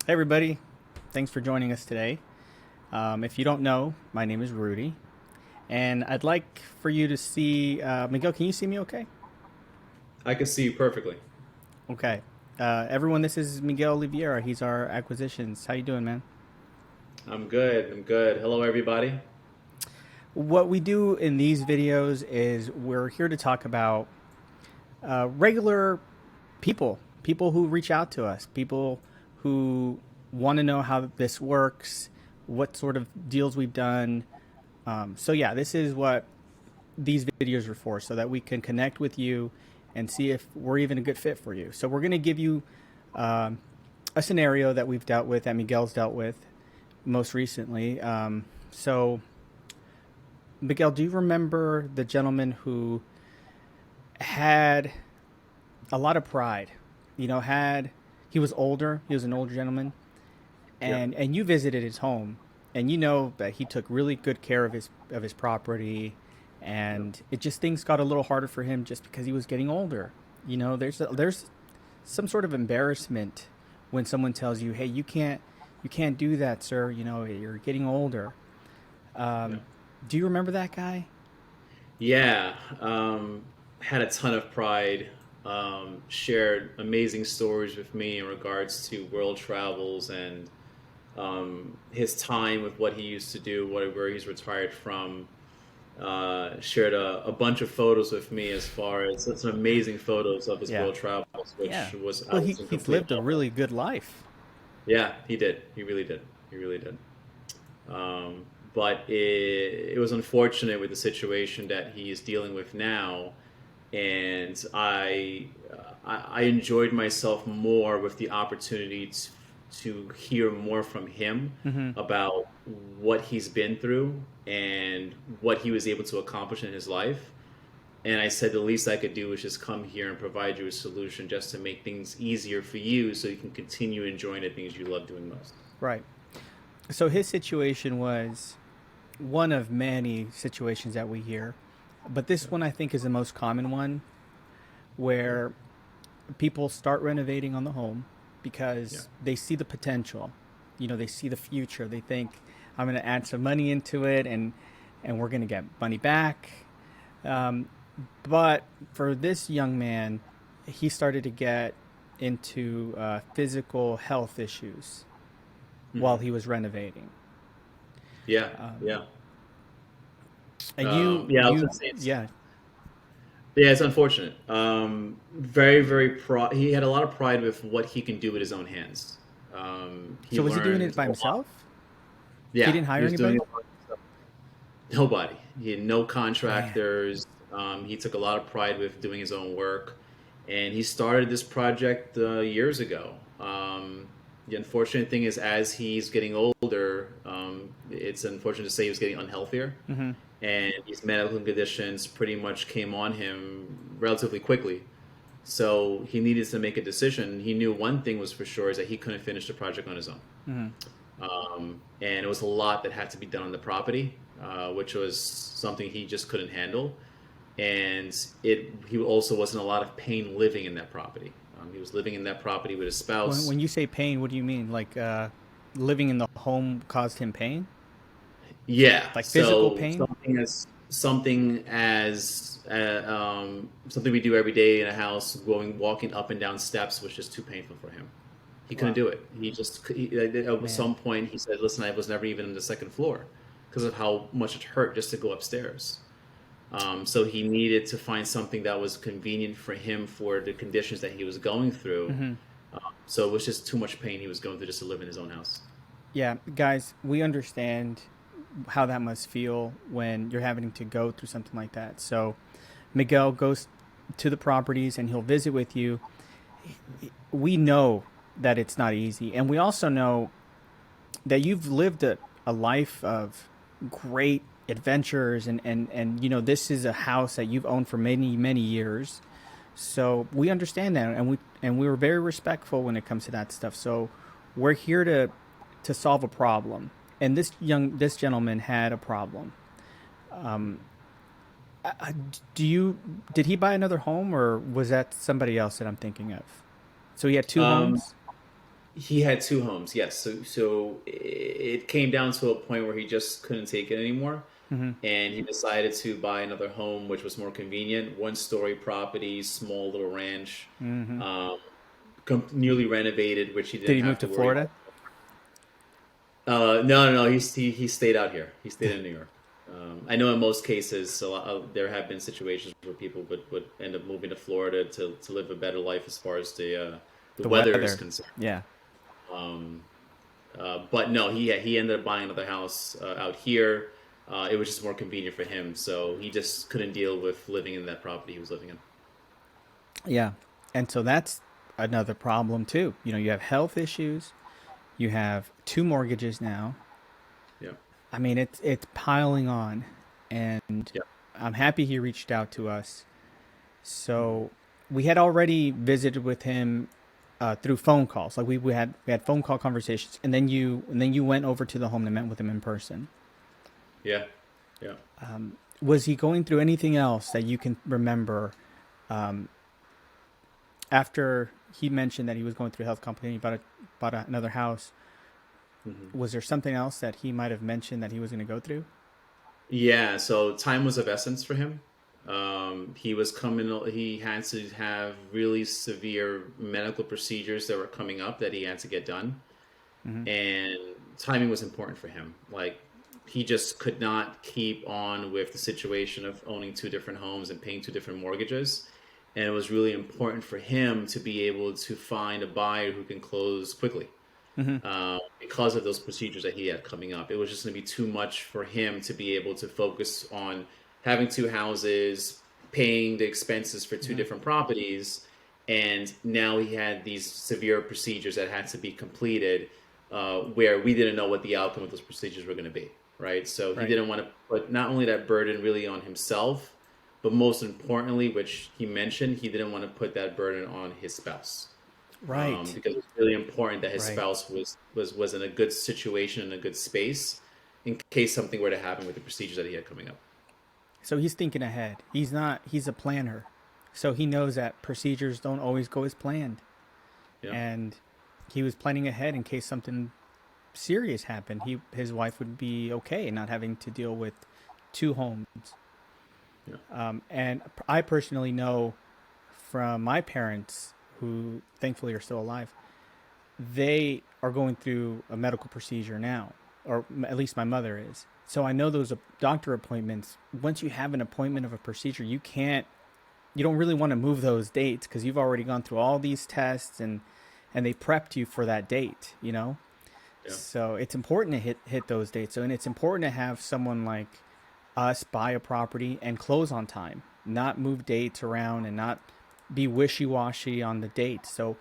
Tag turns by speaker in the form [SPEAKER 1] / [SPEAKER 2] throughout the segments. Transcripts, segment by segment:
[SPEAKER 1] Hey, everybody. Thanks for joining us today. If you don't know, my name is Rudy, and I'd like for you to see Miguel. Can you see me okay?
[SPEAKER 2] I can see you perfectly.
[SPEAKER 1] Okay. Everyone, this is Miguel Oliveira. He's our acquisitions. How you doing, man?
[SPEAKER 2] I'm good. I'm good. Hello, everybody.
[SPEAKER 1] What we do in these videos is we're here to talk about regular people who reach out to us, people who want to know how this works, what sort of deals we've done. So yeah, this is what these videos are for, so that we can connect with you and see if we're even a good fit for you. So we're going to give you um, a scenario that we've dealt with, that Miguel's dealt with most recently. So Miguel, do you remember the gentleman who had a lot of pride? You know, had he was older. He was an older gentleman,
[SPEAKER 2] Yeah.
[SPEAKER 1] and you visited his home, and you know that he took really good care of his property,
[SPEAKER 2] Yeah.
[SPEAKER 1] and it just things got a little harder for him just because he was getting older. You know, there's some sort of embarrassment when someone tells you, "Hey, you can't do that, sir. You know, you're getting older."
[SPEAKER 2] Yeah.
[SPEAKER 1] Um, do you remember that guy?
[SPEAKER 2] Yeah. Had a ton of pride. Shared amazing stories with me in regards to world travels and his time with what he used to do, where he's retired from. Shared a bunch of photos with me as far as some amazing photos of his
[SPEAKER 1] Yeah,
[SPEAKER 2] world travels,
[SPEAKER 1] yeah.
[SPEAKER 2] which was I
[SPEAKER 1] Well,
[SPEAKER 2] was in
[SPEAKER 1] he's
[SPEAKER 2] complete
[SPEAKER 1] lived a
[SPEAKER 2] awe of.
[SPEAKER 1] really good life.
[SPEAKER 2] Yeah, he did. He really did. He really did. But it was unfortunate with the situation that he is dealing with now, and I enjoyed myself more with the opportunity to hear more from him
[SPEAKER 1] Hmm.
[SPEAKER 2] about what he's been through and what he was able to accomplish in his life. And I said the least I could do was just come here and provide you a solution just to make things easier for you so you can continue enjoying the things you love doing most.
[SPEAKER 1] Right. So his situation was one of many situations that we hear, but this
[SPEAKER 2] Yeah.
[SPEAKER 1] one I think is the most common one,
[SPEAKER 2] Yeah.
[SPEAKER 1] where people start renovating on the home
[SPEAKER 2] Yeah.
[SPEAKER 1] because they see the potential. You know, they see the future. They think, I'm going to add some money into it, and we're going to get money back. Um, but for this young man, he started to get into physical health issues while
[SPEAKER 2] Hmm.
[SPEAKER 1] he was renovating.
[SPEAKER 2] Yeah.
[SPEAKER 1] Um,
[SPEAKER 2] Yeah.
[SPEAKER 1] and you,
[SPEAKER 2] Yeah, I was
[SPEAKER 1] you,
[SPEAKER 2] gonna say it's
[SPEAKER 1] yeah,
[SPEAKER 2] yeah, it's unfortunate. Very, very he had a lot of pride with what he can do with his own hands. He
[SPEAKER 1] So was he doing it
[SPEAKER 2] learned
[SPEAKER 1] by
[SPEAKER 2] a lot.
[SPEAKER 1] himself? He
[SPEAKER 2] Yeah,
[SPEAKER 1] didn't
[SPEAKER 2] he
[SPEAKER 1] hire
[SPEAKER 2] was doing
[SPEAKER 1] anybody?
[SPEAKER 2] a lot of stuff. Nobody. He had no
[SPEAKER 1] Man.
[SPEAKER 2] contractors. He took a lot of pride with doing his own work, and he started this project years ago. The unfortunate thing is, as he's getting older, it's unfortunate to say he was getting unhealthier,
[SPEAKER 1] Hmm.
[SPEAKER 2] and these medical conditions pretty much came on him relatively quickly. So he needed to make a decision. He knew one thing was for sure is that he couldn't finish the project on his own.
[SPEAKER 1] Hmm.
[SPEAKER 2] And it was a lot that had to be done on the property, which was something he just couldn't handle. And he also was in a lot of pain living in that property. He was living in that property with his spouse.
[SPEAKER 1] When you say pain, what do you mean? Like living in the home caused him pain?
[SPEAKER 2] Yeah,
[SPEAKER 1] Like physical
[SPEAKER 2] so
[SPEAKER 1] pain?
[SPEAKER 2] something we do every day in a house, walking up and down steps, was just too painful for him. He couldn't
[SPEAKER 1] Wow,
[SPEAKER 2] do it. At
[SPEAKER 1] man.
[SPEAKER 2] some point he said, "Listen, I was never even in the second floor because of how much it hurt just to go upstairs." So he needed to find something that was convenient for him for the conditions that he was going through.
[SPEAKER 1] Hmm.
[SPEAKER 2] So it was just too much pain he was going through just to live in his own house.
[SPEAKER 1] Yeah, guys, we understand how that must feel when you're having to go through something like that. So Miguel goes to the properties and he'll visit with you. We know that it's not easy, and we also know that you've lived a life of great adventures, and you know, this is a house that you've owned for many years. So we understand that, and we were very respectful when it comes to that stuff. So we're here to solve a problem, and this gentleman had a problem. Do you did he buy another home, or was that somebody else that I'm thinking of? So he had two
[SPEAKER 2] Um,
[SPEAKER 1] homes.
[SPEAKER 2] He had two homes, yes. So it came down to a point where he just couldn't take it anymore,
[SPEAKER 1] Mm-hmm.
[SPEAKER 2] and he decided to buy another home, which was more convenient. One story property, small little ranch,
[SPEAKER 1] Mm-hmm.
[SPEAKER 2] um, newly renovated, which he
[SPEAKER 1] Did
[SPEAKER 2] didn't
[SPEAKER 1] he move
[SPEAKER 2] have
[SPEAKER 1] to
[SPEAKER 2] to worry about.
[SPEAKER 1] Florida?
[SPEAKER 2] No, no, no. He stayed out here. He stayed in New York. I know in most cases, there have been situations where people would end up moving to Florida to live a better life as far as the
[SPEAKER 1] The
[SPEAKER 2] weather is
[SPEAKER 1] weather.
[SPEAKER 2] concerned.
[SPEAKER 1] Yeah.
[SPEAKER 2] Um, but no, he ended up buying another house out here. It was just more convenient for him, so he just couldn't deal with living in that property he was living in.
[SPEAKER 1] Yeah. And so that's another problem too. You have health issues. You have two mortgages now.
[SPEAKER 2] Yeah,
[SPEAKER 1] I mean, it's piling on, and
[SPEAKER 2] yeah,
[SPEAKER 1] I'm happy he reached out to us.
[SPEAKER 2] hmm
[SPEAKER 1] So we had already visited with him through phone calls. Like we had phone call conversations, and then you went over to the home and met with him in person.
[SPEAKER 2] yeah, yeah.
[SPEAKER 1] Was he going through anything else that you can remember after he mentioned that he was going through health company, bought another house?
[SPEAKER 2] hmm
[SPEAKER 1] Was there something else that he might have mentioned that he was going to go through?
[SPEAKER 2] Yeah, so time was of essence for him. He was coming, he had to have really severe medical procedures that were coming up that he had to get done.
[SPEAKER 1] Mm-hmm.
[SPEAKER 2] And timing was important for him. Like, he just could not keep on with the situation of owning two different homes and paying two different mortgages. And it was really important for him to be able to find a buyer who can close quickly
[SPEAKER 1] Mm-hmm.
[SPEAKER 2] because of those procedures that he had coming up. It was just going to be too much for him to be able to focus on having two houses, paying the expenses for two
[SPEAKER 1] Mm-hmm.
[SPEAKER 2] different properties, and now he had these severe procedures that had to be completed, where we didn't know what the outcome of those procedures were going to be, right? So he
[SPEAKER 1] Right.
[SPEAKER 2] didn't want to put not only that burden really on himself, but most importantly, which he mentioned, he didn't want to put that burden on his spouse,
[SPEAKER 1] Right.
[SPEAKER 2] because it's really important that his
[SPEAKER 1] Right.
[SPEAKER 2] spouse was in a good situation, in a good space, in case something were to happen with the procedures that he had coming up.
[SPEAKER 1] So he's thinking ahead. He's a planner. So he knows that procedures don't always go as planned.
[SPEAKER 2] Yeah,
[SPEAKER 1] And he was planning ahead in case something serious happened. His wife would be okay not having to deal with two homes.
[SPEAKER 2] yeah,
[SPEAKER 1] And I personally know from my parents, who thankfully are still alive, they are going through a medical procedure now, or at least my mother is. So I know those doctor appointments. Once you have an appointment of a procedure, you don't really want to move those dates because you've already gone through all these tests and they prepped you for that date.
[SPEAKER 2] yeah,
[SPEAKER 1] So it's important to hit those dates. So, and it's important to have someone like us buy a property and close on time, not move dates around and not be wishy washy on the date. So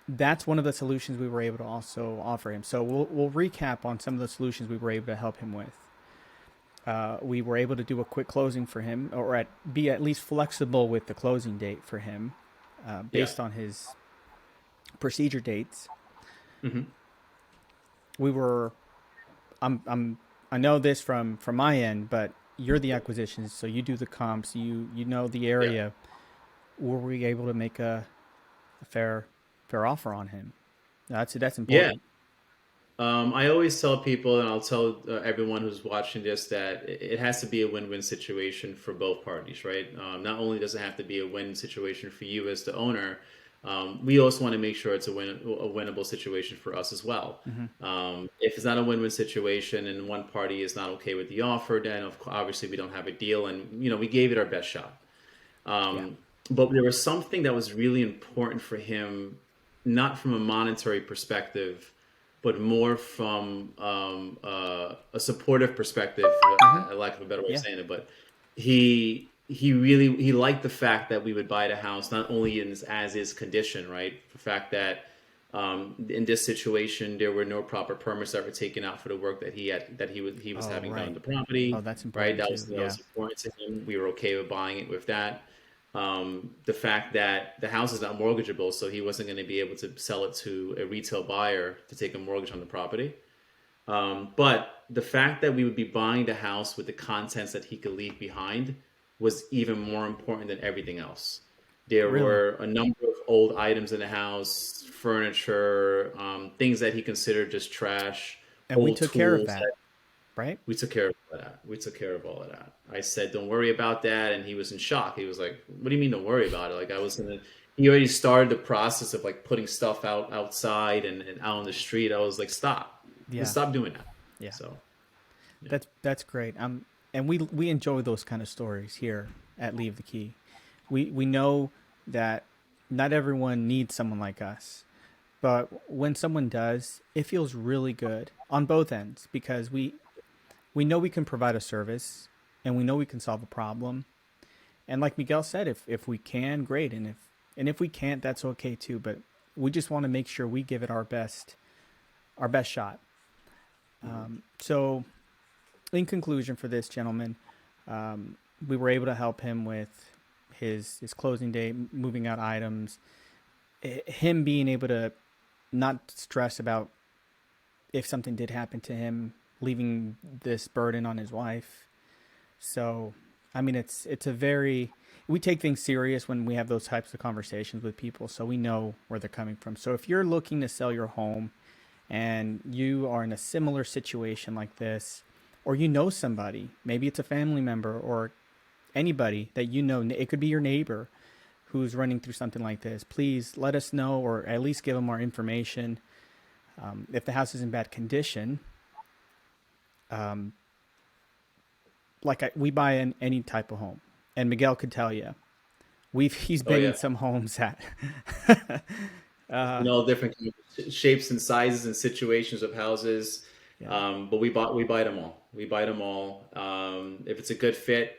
[SPEAKER 1] that's one of the solutions we were able to also offer him. So we'll recap on some of the solutions we were able to help him with. We were able to do a quick closing for him, or be at least flexible with the closing date for him,
[SPEAKER 2] yeah.
[SPEAKER 1] based on his procedure dates.
[SPEAKER 2] hmm
[SPEAKER 1] We were, I know this from my end, but you're the acquisitions, so you do the comps. You know the
[SPEAKER 2] yeah,
[SPEAKER 1] area. Were we able to make a fair offer on him? That's
[SPEAKER 2] yeah.
[SPEAKER 1] important.
[SPEAKER 2] I always tell people, and I'll tell everyone who's watching this, that it has to be a win-win situation for both parties, right? Not only does it have to be a win situation for you as the owner, we also want to make sure it's a winnable situation for us as well.
[SPEAKER 1] Mm-hmm.
[SPEAKER 2] If it's not a win-win situation and one party is not okay with the offer, then obviously we don't have a deal, and we gave it our best shot.
[SPEAKER 1] Yeah.
[SPEAKER 2] Um, but there was something that was really important for him, not from a monetary perspective, but more from a supportive perspective,
[SPEAKER 1] Mm-hmm.
[SPEAKER 2] for lack of a better way of
[SPEAKER 1] Yeah.
[SPEAKER 2] saying it. But he liked the fact that we would buy the house not only in its as is condition, right? The fact that in this situation there were no proper permits that were taken out for the work that he was
[SPEAKER 1] Oh,
[SPEAKER 2] having done on
[SPEAKER 1] right.
[SPEAKER 2] the property,
[SPEAKER 1] Oh, that's
[SPEAKER 2] right?
[SPEAKER 1] important
[SPEAKER 2] That
[SPEAKER 1] too.
[SPEAKER 2] was that
[SPEAKER 1] Yeah.
[SPEAKER 2] was important to him. We were okay with buying it with that. The fact that the house is not mortgageable, so he wasn't going to be able to sell it to a retail buyer to take a mortgage on the property. But the fact that we would be buying the house with the contents that he could leave behind was even more important than everything else. There
[SPEAKER 1] Really.
[SPEAKER 2] were a number of old items in the house, furniture, things that he considered just trash,
[SPEAKER 1] And we
[SPEAKER 2] old
[SPEAKER 1] took care of
[SPEAKER 2] tools.
[SPEAKER 1] that, right?
[SPEAKER 2] We took care of all of that. We took care of all of that. I said, "Don't worry about that," and he was in shock. He was like, "What do you mean, don't worry about it?" Like I was gonna. He already started the process of like putting stuff outside and out on the street. I was like, "Stop! Let's
[SPEAKER 1] Yeah,
[SPEAKER 2] stop doing that."
[SPEAKER 1] yeah.
[SPEAKER 2] So yeah,
[SPEAKER 1] That's great. And we enjoy those kind of stories here at Leave the Key. We know that not everyone needs someone like us, but when someone does, it feels really good on both ends because we know we can provide a service and we know we can solve a problem. And like Miguel said, if we can, great, and if we can't, that's okay too. But we just want to make sure we give it our best shot. So in conclusion for this gentleman, we were able to help him with his closing day, moving out items, him being able to not stress about if something did happen to him, leaving this burden on his wife. So, I mean, it's a very we take things serious when we have those types of conversations with people, so we know where they're coming from. So, if you're looking to sell your home and you are in a similar situation like this, or you know somebody, maybe it's a family member or anybody that you know, it could be your neighbor who's running through something like this, please let us know or at least give them our information. If the house is in bad condition, um, we buy any type of home, and Miguel could tell you, he's
[SPEAKER 2] oh
[SPEAKER 1] been in
[SPEAKER 2] yeah,
[SPEAKER 1] some homes that,
[SPEAKER 2] in all different shapes and sizes and situations of houses.
[SPEAKER 1] yeah,
[SPEAKER 2] But we buy them all. We buy them all. If it's a good fit,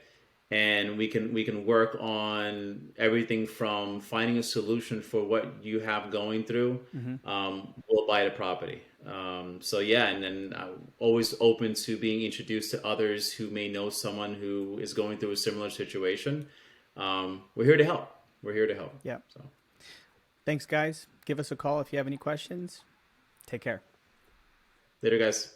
[SPEAKER 2] and we can work on everything from finding a solution for what you have going through.
[SPEAKER 1] mm-hmm.
[SPEAKER 2] We'll buy the property. So yeah, and then always open to being introduced to others who may know someone who is going through a similar situation. We're here to help. We're here to help.
[SPEAKER 1] Yeah.
[SPEAKER 2] So
[SPEAKER 1] Thanks, guys. Give us a call if you have any questions. Take care.
[SPEAKER 2] later, guys.